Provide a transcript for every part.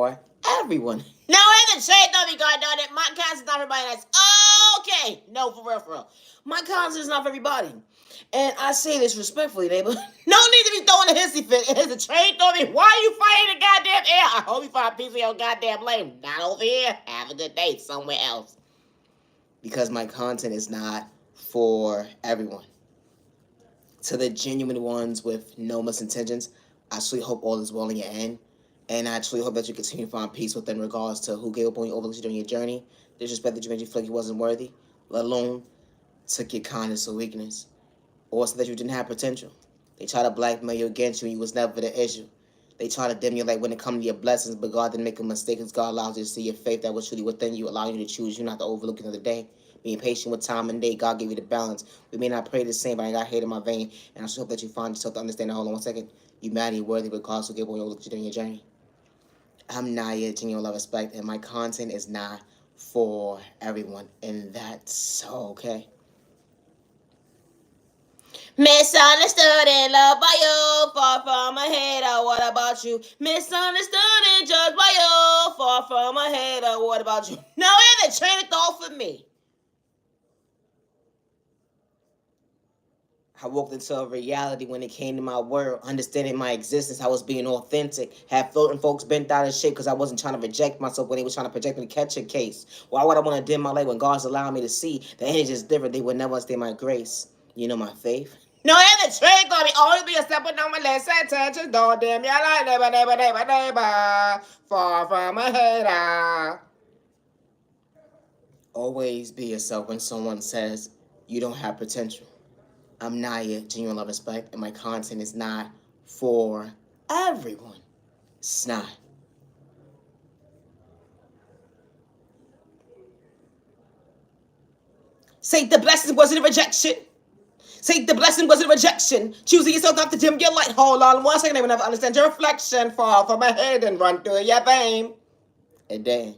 for everyone. No, ain't the shade don't be going down it. My content's not for everybody. That's okay. No, for real, for real. My content is not for everybody. And I say this respectfully, neighbor. No need to be throwing a hissy fit. It's a train throwing me. Why are you fighting the goddamn air? I hope you find peace in your goddamn lane. Not over here. Have a good day somewhere else. Because my content is not for everyone. To the genuine ones with no misintentions, I actually hope all is well in your end. And I actually hope that you continue to find peace within regards to who gave up on you, overlooked you during your journey, disrespect that you made you feel like you wasn't worthy, let alone took your kindness or weakness, or said that you didn't have potential. They try to blackmail you against you and you was never the issue. They try to dim your light when it comes to your blessings, but God didn't make a mistake because God allows you to see your faith that was truly within you, allowing you to choose you not to overlook another day. Being patient with time and day, God gave you the balance. We may not pray the same, but I got hate in my vein. And I just hope that you find yourself to understand that. Hold on one second. Humanity worthy because who gave up on you, overlooked you during your journey. I'm Naya, genuine love, respect, and my content is not for everyone, and that's okay. Misunderstood and loved by you, far from a hater, what about you? Misunderstood and judged by you, far from a hater, what about you? No, in the train of thought for me. I walked into a reality when it came to my world, understanding my existence. I was being authentic. Had floating folks bent out of shape because I wasn't trying to reject myself when they were trying to project me to catch a case. Why would I want to dim my light when God's allowing me to see the energy is different? They would never understand my grace. You know my faith. No, and the trick gonna be always be a step on my less attention. Don't dim your light, neighbor, neighbor, neighbor, neighbor. Far from a hater. Always be yourself when someone says you don't have potential. I'm Naya, genuine love, respect, and my content is not for everyone. It's not. Say the blessing wasn't a rejection. Say the blessing wasn't a rejection. Choosing yourself not to dim your light. Hold on one second, I will never understand your reflection. Fall from my head and run through your vein. A day.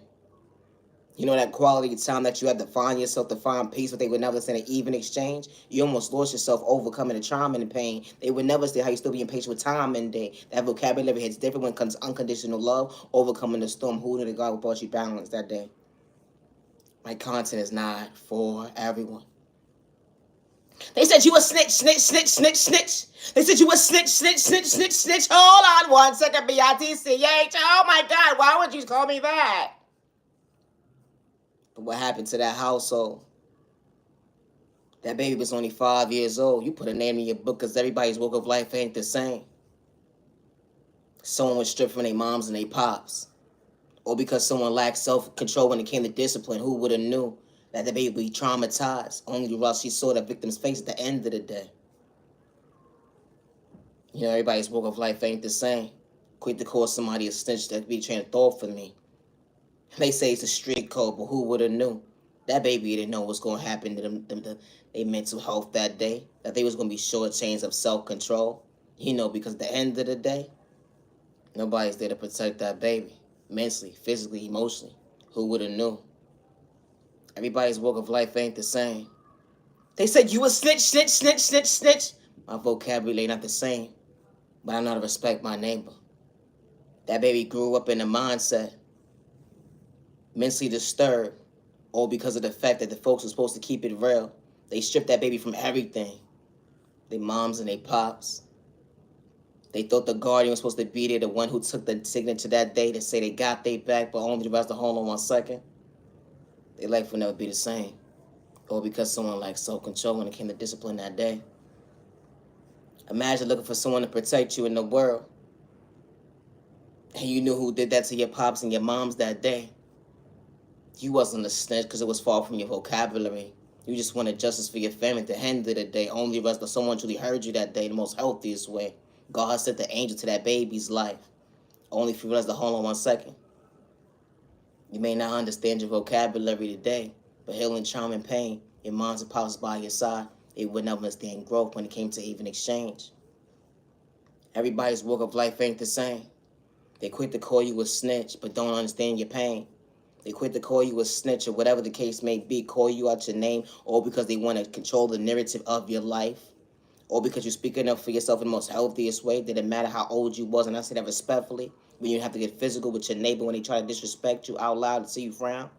You know that quality time that you had to find yourself, to find peace, but they would never send an even exchange? You almost lost yourself overcoming the trauma and the pain. They would never say how you still being patient with time and day. That vocabulary hits different when it comes to unconditional love, overcoming the storm. Who knew that God brought you balance that day? My content is not for everyone. They said you a snitch, snitch, snitch, snitch, snitch. They said you a snitch, snitch, snitch, snitch, snitch. Hold on one second, B-I-T-C-H. Oh my God, why would you call me that? But what happened to that household? That baby was only 5 years old. You put a name in your book because everybody's walk of life ain't the same. Someone was stripped from their moms and their pops. Or because someone lacked self-control when it came to discipline. Who would have knew that the baby would be traumatized? Only while she saw the victim's face at the end of the day. You know, everybody's walk of life ain't the same. Quick to call somebody a snitch that be trying to thought for me. They say it's a street code, but who would have knew? That baby didn't know what's going to happen to their mental health that day. That they was going to be shortchanged of self-control. You know, because at the end of the day, nobody's there to protect that baby. Mentally, physically, emotionally. Who would have knew? Everybody's walk of life ain't the same. They said you a snitch, snitch, snitch, snitch, snitch. My vocabulary not the same. But I know how to respect my neighbor. That baby grew up in a mindset mentally disturbed, all because of the fact that the folks were supposed to keep it real. They stripped that baby from everything. Their moms and their pops. They thought the guardian was supposed to be there, the one who took the signature that day to say they got their back, but only the rest of hold on 1 second. Their life would never be the same. All because someone lacked self-control when it came to discipline that day. Imagine looking for someone to protect you in the world. And you knew who did that to your pops and your moms that day. You wasn't a snitch because it was far from your vocabulary. You just wanted justice for your family at the end of the day. Only rest that someone truly heard you that day the most healthiest way. God sent the angel to that baby's life. Only for us to hold on 1 second. You may not understand your vocabulary today, but healing, trauma, and pain, your moms and pops by your side, it would never understand growth when it came to even exchange. Everybody's walk of life ain't the same. They quick to call you a snitch, but don't understand your pain. They quit to call you a snitch or whatever the case may be, call you out your name, or because they want to control the narrative of your life, or because you're speaking up for yourself in the most healthiest way. Didn't matter how old you was, and I say that respectfully. When you have to get physical with your neighbor when they try to disrespect you out loud and see you frown.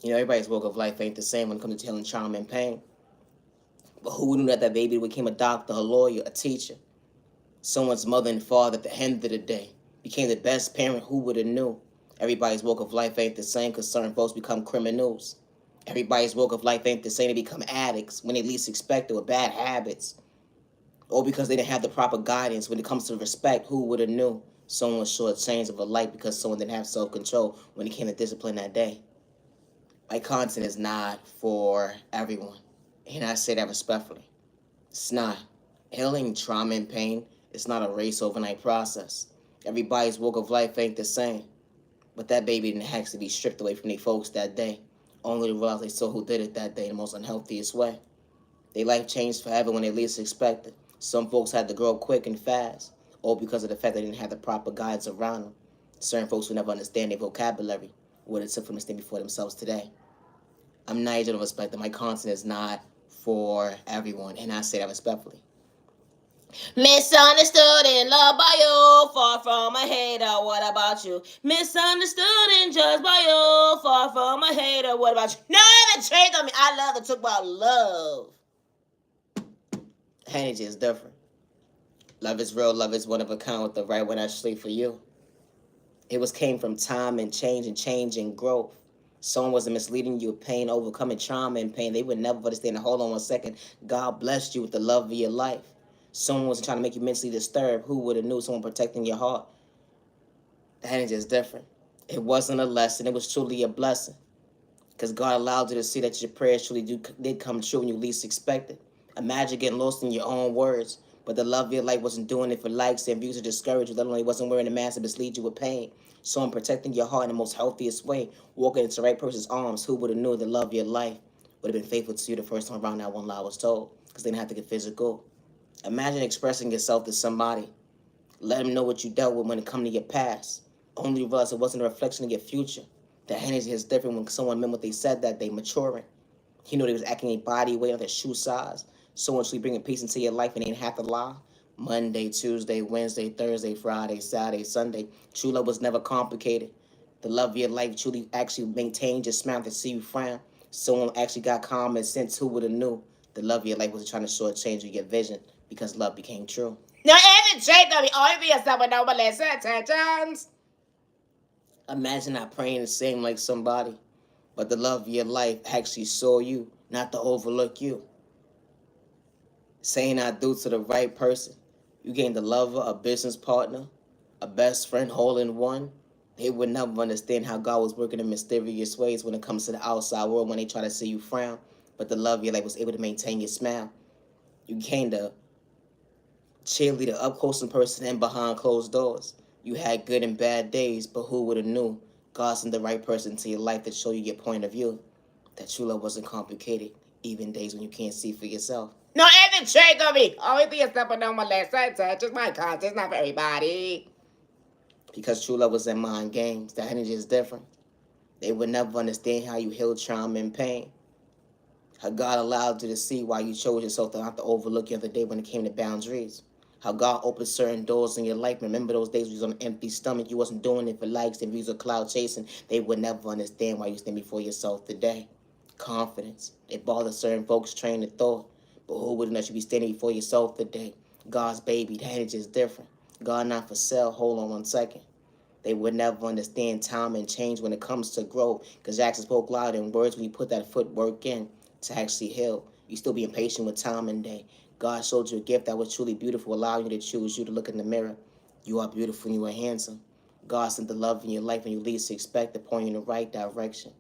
You know, everybody's walk of life ain't the same when it comes to healing trauma and pain. But who knew that that baby became a doctor, a lawyer, a teacher, someone's mother and father at the end of the day, became the best parent? Who would have knew? Everybody's walk of life ain't the same because certain folks become criminals. Everybody's walk of life ain't the same. They become addicts when they least expect it, with bad habits, or because they didn't have the proper guidance when it comes to respect. Who would have knew? Someone was shortchanged of a light because someone didn't have self-control when it came to discipline that day. My content is not for everyone, and I say that respectfully. It's not. Healing trauma and pain is not a race overnight process. Everybody's walk of life ain't the same. But that baby didn't have to be stripped away from their folks that day, only to realize they saw who did it that day in the most unhealthiest way. Their life changed forever when they least expected. Some folks had to grow up quick and fast, all because of the fact they didn't have the proper guidance around them. Certain folks who never understand their vocabulary, what it took for them to stand before themselves today. I'm not able to respect that my content is not for everyone, and I say that respectfully. Misunderstood and loved by you, far from a hater. What about you? Misunderstood and judged by you, far from a hater. What about you? No, the trade on me. I love to talk about love. Energy is different. Love is real. Love is one of a kind with the right one actually for you. It came from time and change and growth. Someone wasn't misleading you with pain, overcoming trauma and pain. They would never understand. Hold on one second. God blessed you with the love of your life. Someone wasn't trying to make you mentally disturbed. Who would have knew? Someone protecting your heart. The energy is different. It wasn't a lesson. It was truly a blessing. Because God allowed you to see that your prayers truly did come true when you least expected. Imagine getting lost in your own words. But the love of your life wasn't doing it for likes and views to discourage you. Let alone it wasn't wearing a mask to mislead you with pain. Someone protecting your heart in the most healthiest way. Walking into the right person's arms. Who would have knew the love of your life would have been faithful to you the first time around that one lie was told. Because they didn't have to get physical. Imagine expressing yourself to somebody. Let them know what you dealt with when it comes to your past. Only realize it wasn't a reflection of your future. The energy is different when someone meant what they said that they maturing. You know they was acting a body weight on their shoe size. Someone actually bringing peace into your life and they didn't have to lie. Monday, Tuesday, Wednesday, Thursday, Friday, Saturday, Sunday. True love was never complicated. The love of your life truly actually maintained your smile to see you frown. Someone actually got common sense. Who would have knew? The love of your life was trying to shortchange your vision because love became true. Now, every trait that we all be a someone over less attentions. Imagine not praying the same like somebody, but the love of your life actually saw you, not to overlook you. Saying I do to the right person. You gained a lover, a business partner, a best friend, all in one. They would never understand how God was working in mysterious ways when it comes to the outside world when they try to see you frown. But the love of your life was able to maintain your smile. You gained a cheerleader up close in person and behind closed doors. You had good and bad days, but who would have knew God sent the right person into your life to show you your point of view? That true love wasn't complicated, even days when you can't see for yourself. No, Evan, trade on me. Always be a step on my last side, just my conscience, not for everybody. Because true love was in mind games. The energy is different. They would never understand how you healed trauma and pain. How God allowed you to see why you chose yourself to not to overlook the other day when it came to boundaries. How God opened certain doors in your life. Remember those days you was on an empty stomach. You wasn't doing it for likes and views or cloud chasing. They would never understand why you stand before yourself today. Confidence. It bothers certain folks' train of thought. But who wouldn't let you be standing before yourself today? God's baby. The energy is different. God not for sale. Hold on one second. They would never understand time and change when it comes to growth. Because Jackson spoke loud in words when you put that footwork in to actually heal. You still being patient with time and day. God showed you a gift that was truly beautiful, allowing you to choose you to look in the mirror. You are beautiful and you are handsome. God sent the love in your life and you least expect to point you in the right direction.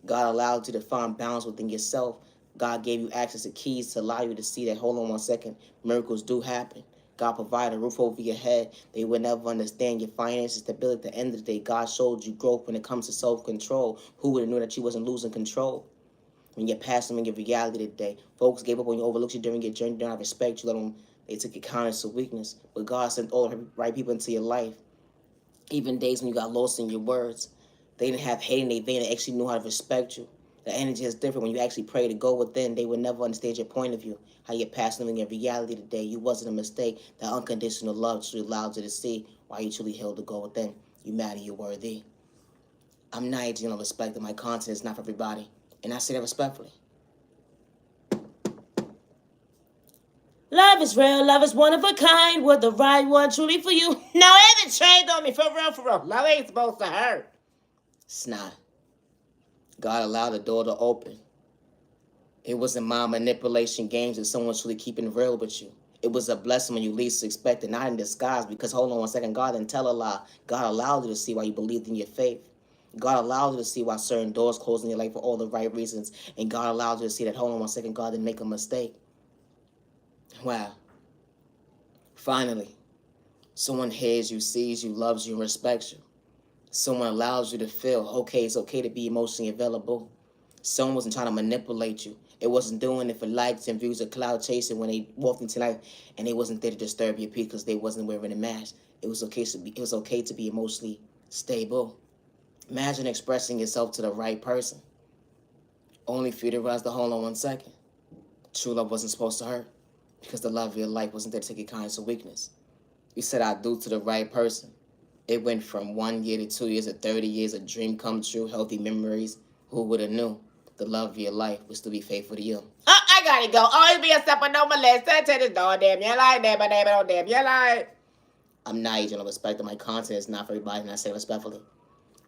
God allowed you to find balance within yourself. God gave you access to keys to allow you to see that, hold on one second, miracles do happen. God provided a roof over your head. They would never understand your finances, stability. At the end of the day, God showed you growth when it comes to self-control. Who would have known that you wasn't losing control? When you're passing in your reality today, folks gave up on you, overlooked you during your journey, they don't respect you, they took your kindness to weakness. But God sent all the right people into your life. Even days when you got lost in your words, they didn't have hate in their vein. They actually knew how to respect you. The energy is different when you actually pray to go within. They would never understand your point of view, how you're passing in your reality today. You wasn't a mistake. That unconditional love truly allowed you to see While you truly healed to go within, you matter, you're worthy. I'm Naya Gino Respect, and my content is not for everybody. And I say that respectfully. Love is real, love is one of a kind. We're the right one truly for you. No, it hasn't trained on me, for real, for real. Love ain't supposed to hurt. It's not. God allowed the door to open. It wasn't my manipulation games that someone's truly keeping real with you. It was a blessing when you least expect it, not in disguise, because hold on one second, God didn't tell a lie. God allowed you to see why you believed in your faith. God allowed you to see why certain doors closed in your life for all the right reasons. And God allowed you to see that, hold on one second, God didn't make a mistake. Wow. Finally, someone hears you, sees you, loves you, and respects you. Someone allows you to feel, okay, it's okay to be emotionally available. Someone wasn't trying to manipulate you. It wasn't doing it for likes and views or cloud chasing when they walked into life, and they wasn't there to disturb your peace because they wasn't wearing a mask. It was okay to be emotionally stable. Imagine expressing yourself to the right person, only for you to realize the hold on one second. True love wasn't supposed to hurt, because the love of your life wasn't there to take your kindness or weakness. You said I do to the right person. It went from 1 year to 2 years to 30 years, a dream come true, healthy memories. Who would have knew the love of your life would still be faithful to you? Oh, I gotta go. Always be a step on no molest. That is no damn your life, damn your life. I'm not Gino Respect. My content is not for everybody, and I say respectfully.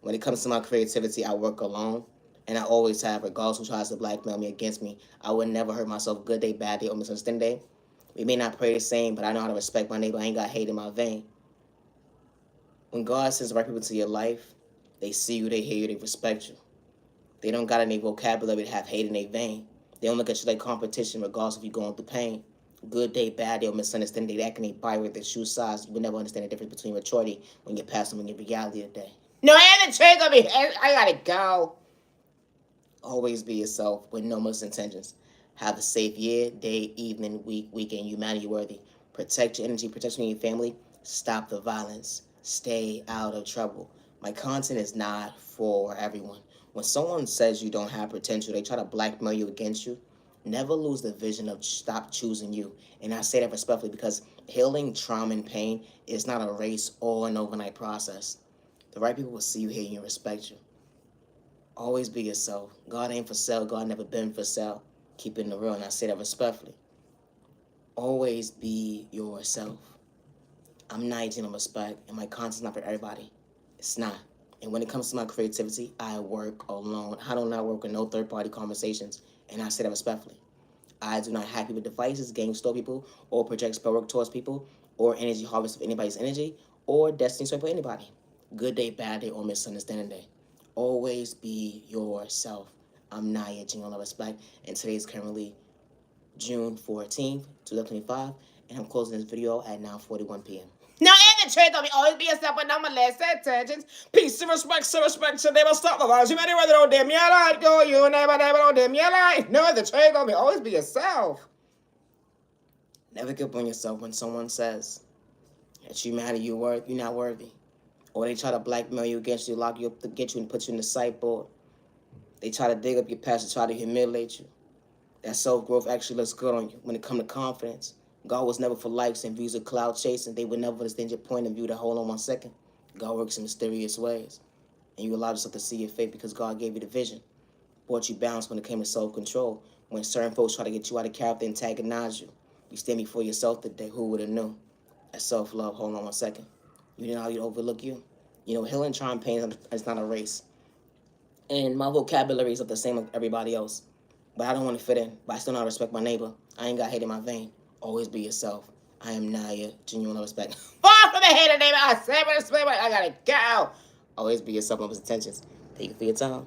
When it comes to my creativity, I work alone, and I always have, regardless who tries to blackmail me against me. I would never hurt myself, good day, bad day, or misunderstanding day. We may not pray the same, but I know how to respect my neighbor. I ain't got hate in my vein. When God sends the right people into your life, they see you, they hear you, they respect you. They don't got any vocabulary to have hate in their vein. They don't look at you like competition regardless if you're going through pain. Good day, bad day, or misunderstanding. They acting they buy with their shoe size. You will never understand the difference between maturity when you're past them and your reality today. No, I had to trade on me. I gotta go. Always be yourself with no misintentions. Have a safe year, day, evening, week, weekend. Humanity worthy. Protect your energy, protect your family. Stop the violence. Stay out of trouble. My content is not for everyone. When someone says you don't have potential, they try to blackmail you against you. Never lose the vision of stop choosing you. And I say that respectfully because healing trauma and pain is not a race or an overnight process. The right people will see you, hear you, and respect you. Always be yourself. God ain't for sale. God never been for sale. Keep it in the real, and I say that respectfully. Always be yourself. I'm not Gino Respect, and my content's not for everybody. It's not. And when it comes to my creativity, I work alone. I do not work with no third-party conversations, and I say that respectfully. I do not hack people with devices, game store people, or project spell work towards people, or energy harvest of anybody's energy, or destiny swipe for anybody. Good day, bad day, or misunderstanding day. Always be yourself. I'm Naya Gino Respect, and today is currently June 14th, 2025, and I'm closing this video at 9:41 p.m. Now, in the trade, don't be always be yourself, but no molest intentions. Peace and respect, so never stop the vibes. You better rather don't dim your light, go. You never don't dim your light. No, in the trade, don't be always be yourself. Never give up on yourself when someone says that you matter, you're not worthy. Or they try to blackmail you against you, lock you up to get you and put you in the sideboard. They try to dig up your past to try to humiliate you. That self-growth actually looks good on you when it comes to confidence. God was never for likes and views of cloud chasing. They would never understand your point of view to hold on 1 second. God works in mysterious ways. And you allowed yourself to see your faith because God gave you the vision. Brought you balance when it came to self-control. When certain folks try to get you out of character and antagonize you. You stand before yourself today. Who would have known? That self-love, hold on 1 second. You know how you overlook you? You know, healing, trauma, and pain is not a race. And my vocabulary is not the same as everybody else. But I don't want to fit in. But I still know how to respect my neighbor. I ain't got hate in my vein. Always be yourself. I am Naya, genuine respect. Far from the hater, neighbor. I say respect. I gotta go. Always be yourself. No intentions. Thank you for your time.